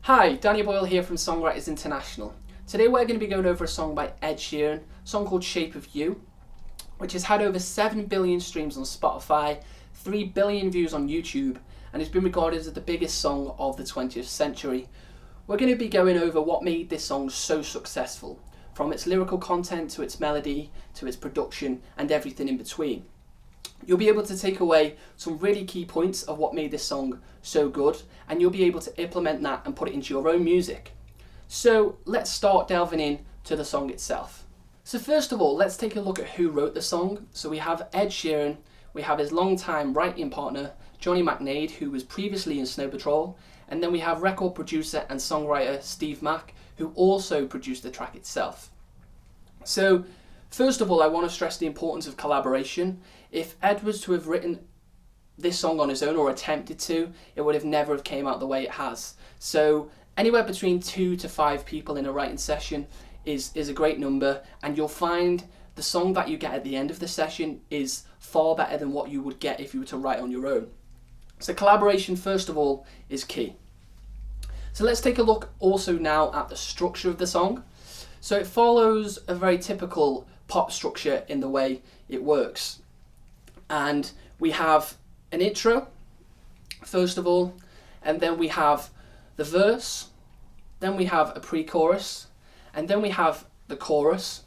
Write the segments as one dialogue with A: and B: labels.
A: Hi, Danny Boyle here from Songwriters International. Today we're going to be going over a song by Ed Sheeran, a song called Shape of You, which has had over 7 billion streams on Spotify, 3 billion views on YouTube, and has been regarded as the biggest song of the 20th century. We're going to be going over what made this song so successful, from its lyrical content to its melody, to its production, and everything in between. You'll be able to take away some really key points of what made this song so good, and you'll be able to implement that and put it into your own music. So let's start delving into the song itself. So first of all, let's take a look at who wrote the song. So we have Ed Sheeran, we have his longtime writing partner, Johnny McNaid, who was previously in Snow Patrol, and then we have record producer and songwriter Steve Mack, who also produced the track itself. So first of all, I want to stress the importance of collaboration. If Ed was to have written this song on his own or attempted to, it would have never have came out the way it has. So anywhere between 2 to 5 people in a writing session is a great number, and you'll find the song that you get at the end of the session is far better than what you would get if you were to write on your own. So collaboration, first of all, is key. So let's take a look also now at the structure of the song. So it follows a very typical pop structure in the way it works. And we have an intro, first of all, and then we have the verse, then we have a pre-chorus, and then we have the chorus.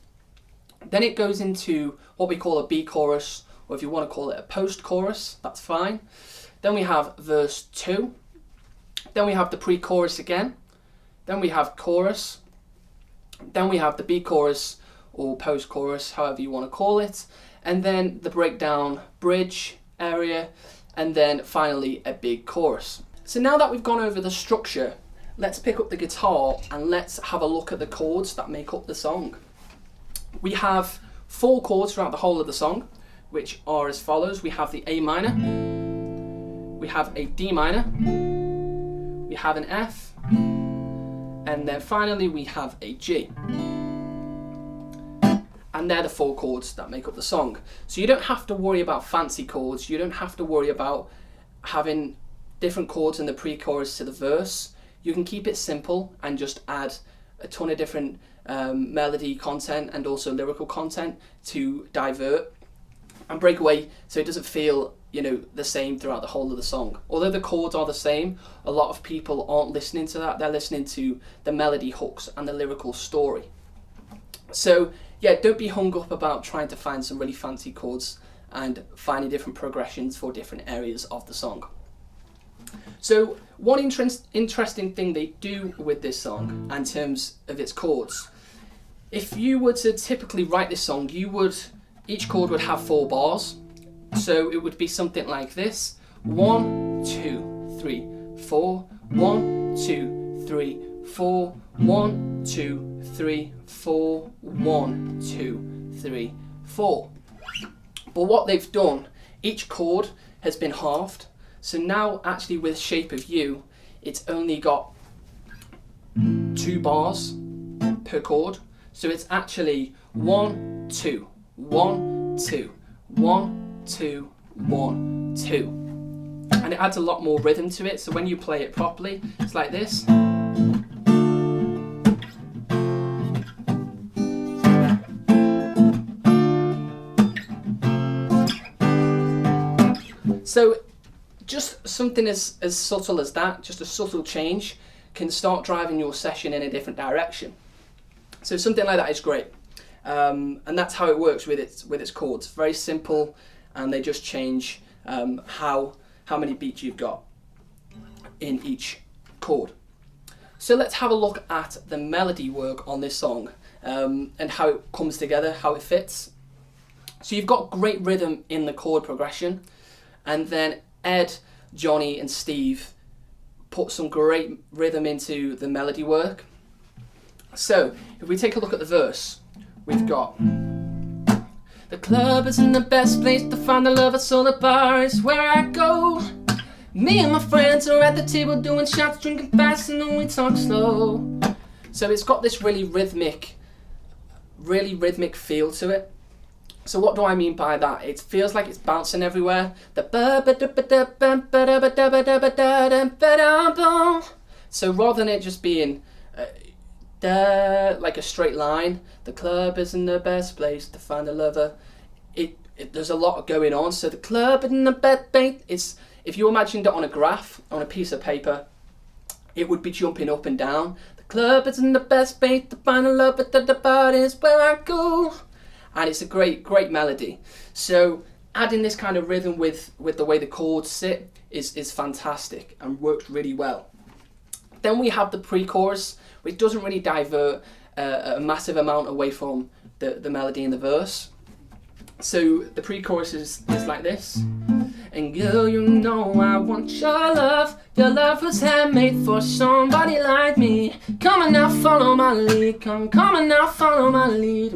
A: Then it goes into what we call a B-chorus, or if you want to call it a post-chorus, that's fine. Then we have verse 2, then we have the pre-chorus again, then we have chorus, then we have the B-chorus or post-chorus, however you want to call it, and then the breakdown bridge area, and then finally a big chorus. So now that we've gone over the structure, let's pick up the guitar and let's have a look at the chords that make up the song. We have 4 chords throughout the whole of the song, which are as follows. We have the A minor, we have a D minor, we have an F, and then finally we have a G. And they're the 4 chords that make up the song. So you don't have to worry about fancy chords, you don't have to worry about having different chords in the pre-chorus to the verse. You can keep it simple and just add a ton of different melody content and also lyrical content to divert and break away, so it doesn't feel, the same throughout the whole of the song. Although the chords are the same, a lot of people aren't listening to that, they're listening to the melody hooks and the lyrical story. So yeah, don't be hung up about trying to find some really fancy chords and finding different progressions for different areas of the song. So one interesting thing they do with this song in terms of its chords, if you were to typically write this song, each chord would have 4 bars. So it would be something like this: 1, 2, 3, 4, 1, 2, 3, 4, 1, 2, 3, 4, 1, 2, 3, 4. But what they've done, each chord has been halved. So now actually with Shape of You, it's only got 2 bars per chord. So it's actually 1, 2, 1, 2, 1, 2, 1, 2. And it adds a lot more rhythm to it. So when you play it properly, it's like this. So just something as subtle as that, just a subtle change, can start driving your session in a different direction. So something like that is great. And that's how it works with its chords. Very simple, and they just change how many beats you've got in each chord. So let's have a look at the melody work on this song and how it comes together, how it fits. So you've got great rhythm in the chord progression, and then Ed, Johnny and Steve put some great rhythm into the melody work. So if we take a look at the verse, we've got: the club isn't the best place to find the love, so the bar is where I go. Me and my friends are at the table doing shots, drinking fast, and then we talk slow. So it's got this really rhythmic feel to it. So what do I mean by that? It feels like it's bouncing everywhere. The So rather than it just being like a straight line, the club isn't the best place to find a lover. There's a lot going on. So the club isn't the best place. It's, if you imagined it on a graph, on a piece of paper, it would be jumping up and down. The club isn't the best place to find a lover, but the party's where I go. And it's a great melody. So adding this kind of rhythm with the way the chords sit is fantastic and works really well. Then we have the pre-chorus, which doesn't really divert a massive amount away from the melody in the verse. So the pre-chorus is like this. And girl, you know I want your love. Your love was handmade for somebody like me. Come on now, follow my lead. Come on now, follow my lead.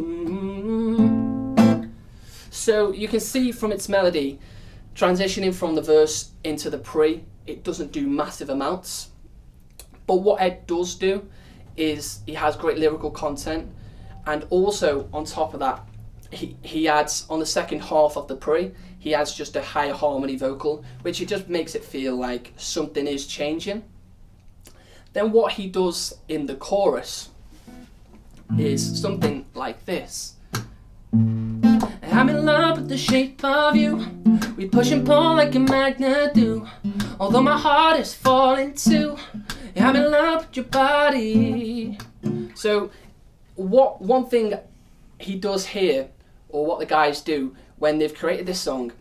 A: So you can see from its melody, transitioning from the verse into the pre, it doesn't do massive amounts. But what Ed does do is he has great lyrical content, and also on top of that, he adds, on the second half of the pre, he adds just a higher harmony vocal, which it just makes it feel like something is changing. Then what he does in the chorus is something like this. I'm in love with the shape of you. We push and pull like a magnet do. Although my heart is falling too. I'm in love with your body. So one thing he does here, or what the guys do when they've created this song,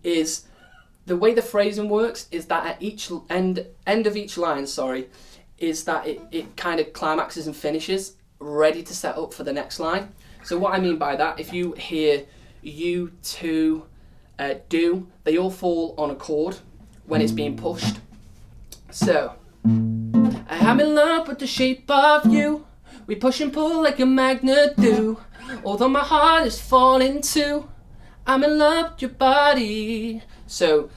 A: is the way the phrasing works is that at each end of each line, is that it kind of climaxes and finishes, ready to set up for the next line. So what I mean by that, if you hear you, to, do, they all fall on a chord when it's being pushed. So, I'm in love with the shape of you. We push and pull like a magnet do. Although my heart is falling too, I'm in love with your body. So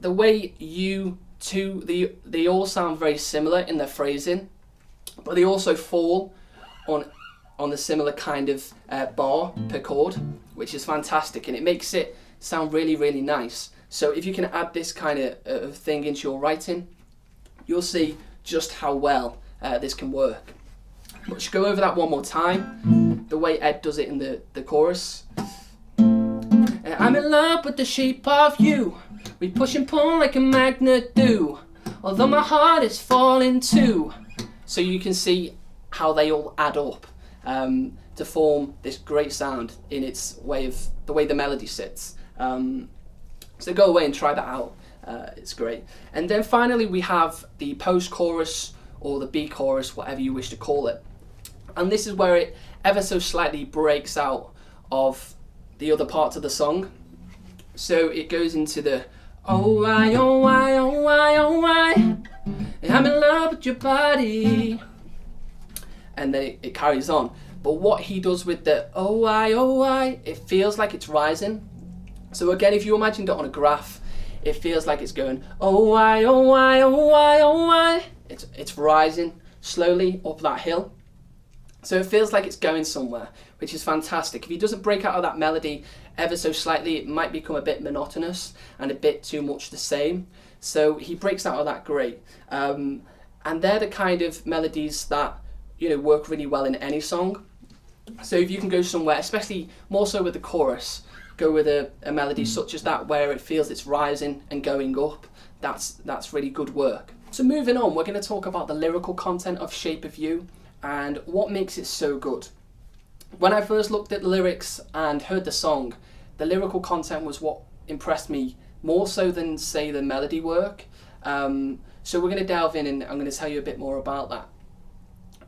A: the way you, to, they all sound very similar in their phrasing, but they also fall on the similar kind of bar per chord, which is fantastic, and it makes it sound really nice. So if you can add this kind of thing into your writing, you'll see just how well this can work. Let's go over that one more time, the way Ed does it in the chorus. I'm in love with the shape of you. We push and pull like a magnet do. Although my heart is falling too. So you can see how they all add up to form this great sound in its way of the way the melody sits. So go away and try that out. It's great. And then finally we have the post-chorus, or the B-chorus, whatever you wish to call it. And this is where it ever so slightly breaks out of the other parts of the song. So it goes into the oh why, oh why, oh why, oh why, I'm in love with your body. And then it carries on. But what he does with the oh why, it feels like it's rising. So again, if you imagined it on a graph, it feels like it's going oh why, oh why, oh why, oh why. It's rising slowly up that hill. So it feels like it's going somewhere, which is fantastic. If he doesn't break out of that melody ever so slightly, it might become a bit monotonous and a bit too much the same. So he breaks out of that great. And they're the kind of melodies that, you know, work really well in any song. So if you can go somewhere, especially more so with the chorus, go with a melody such as that where it feels it's rising and going up, that's really good work. So moving on, we're going to talk about the lyrical content of Shape of You and what makes it so good. When I first looked at the lyrics and heard the song, the lyrical content was what impressed me more so than, say, the melody work. So we're going to delve in and I'm going to tell you a bit more about that.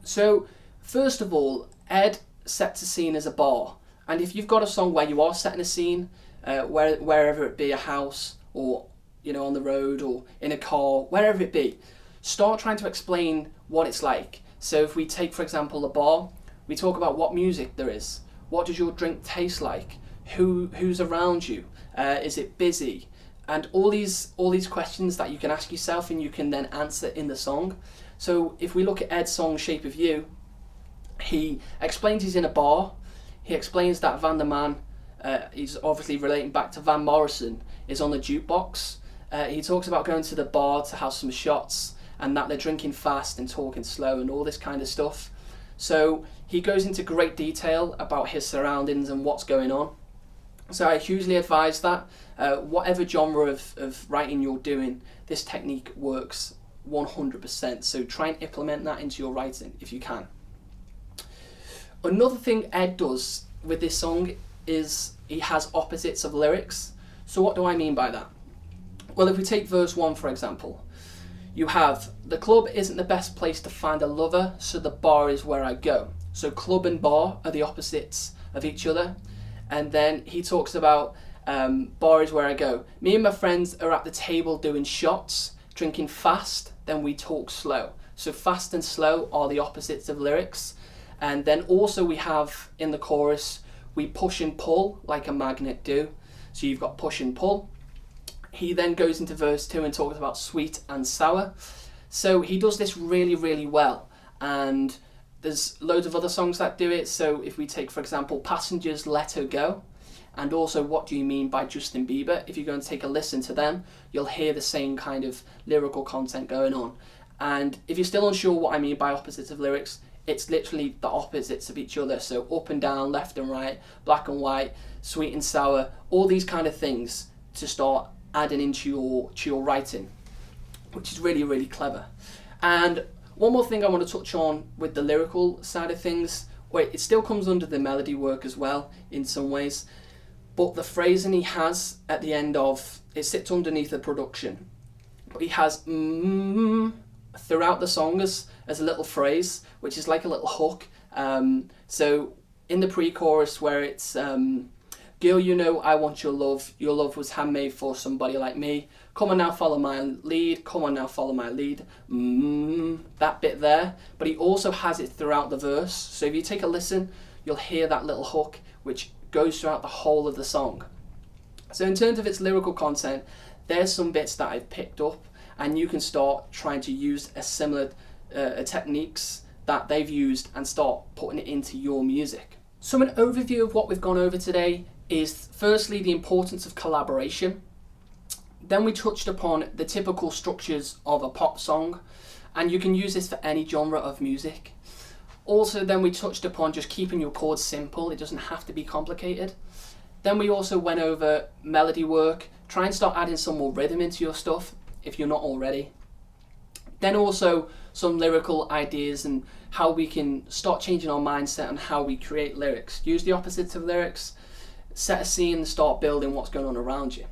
A: So first of all, Ed sets a scene as a bar. And if you've got a song where you are setting a scene, wherever it be, a house or, you know, on the road or in a car, wherever it be, start trying to explain what it's like. So if we take, for example, a bar, we talk about what music there is. What does your drink taste like? Who's around you? Is it busy? And all these questions that you can ask yourself and you can then answer in the song. So if we look at Ed's song Shape of You, he explains he's in a bar. He explains that Van der Man, he's obviously relating back to Van Morrison, is on the jukebox. He talks about going to the bar to have some shots and that they're drinking fast and talking slow and all this kind of stuff. So he goes into great detail about his surroundings and what's going on. So I hugely advise that. Whatever genre of writing you're doing, this technique works 100%. So try and implement that into your writing if you can. Another thing Ed does with this song is he has opposites of lyrics. So what do I mean by that? Well, if we take verse 1 for example, you have, the club isn't the best place to find a lover, so the bar is where I go. So club and bar are the opposites of each other. And then he talks about bar is where I go. Me and my friends are at the table doing shots, drinking fast, then we talk slow. So fast and slow are the opposites of lyrics. And then also we have in the chorus, we push and pull like a magnet do. So you've got push and pull. He then goes into verse 2 and talks about sweet and sour. So he does this really, really well. And there's loads of other songs that do it. So if we take, for example, Passengers, Let Her Go, and also What Do You Mean by Justin Bieber, if you go and take a listen to them, you'll hear the same kind of lyrical content going on. And if you're still unsure what I mean by opposites of lyrics, it's literally the opposites of each other. So up and down, left and right, black and white, sweet and sour, all these kind of things to start adding into your writing, which is really, really clever. And one more thing I want to touch on with the lyrical side of things, where it still comes under the melody work as well in some ways, but the phrasing he has at the end of, it sits underneath the production, but he has throughout the song as a little phrase, which is like a little hook. So in the pre-chorus where it's girl, you know I want your love was handmade for somebody like me, come on now follow my lead, come on now follow my lead, that bit there. But he also has it throughout the verse, so if you take a listen, you'll hear that little hook which goes throughout the whole of the song. So in terms of its lyrical content, there's some bits that I've picked up, and you can start trying to use a similar techniques that they've used and start putting it into your music. So an overview of what we've gone over today is firstly the importance of collaboration. Then we touched upon the typical structures of a pop song, and you can use this for any genre of music. Also then we touched upon just keeping your chords simple, it doesn't have to be complicated. Then we also went over melody work, try and start adding some more rhythm into your stuff if you're not already. Then also some lyrical ideas and how we can start changing our mindset on how we create lyrics. Use the opposites of lyrics, set a scene and start building what's going on around you.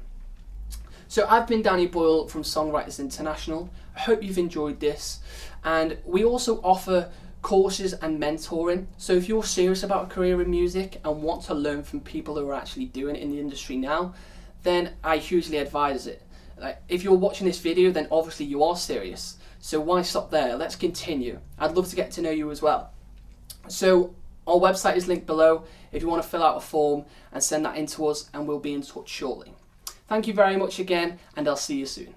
A: So I've been Danny Boyle from Songwriters International. I hope you've enjoyed this. And we also offer courses and mentoring. So if you're serious about a career in music and want to learn from people who are actually doing it in the industry now, then I hugely advise it. Like, if you're watching this video, then obviously you are serious. So why stop there? Let's continue. I'd love to get to know you as well. So our website is linked below if you want to fill out a form and send that in to us, and we'll be in touch shortly. Thank you very much again, and I'll see you soon.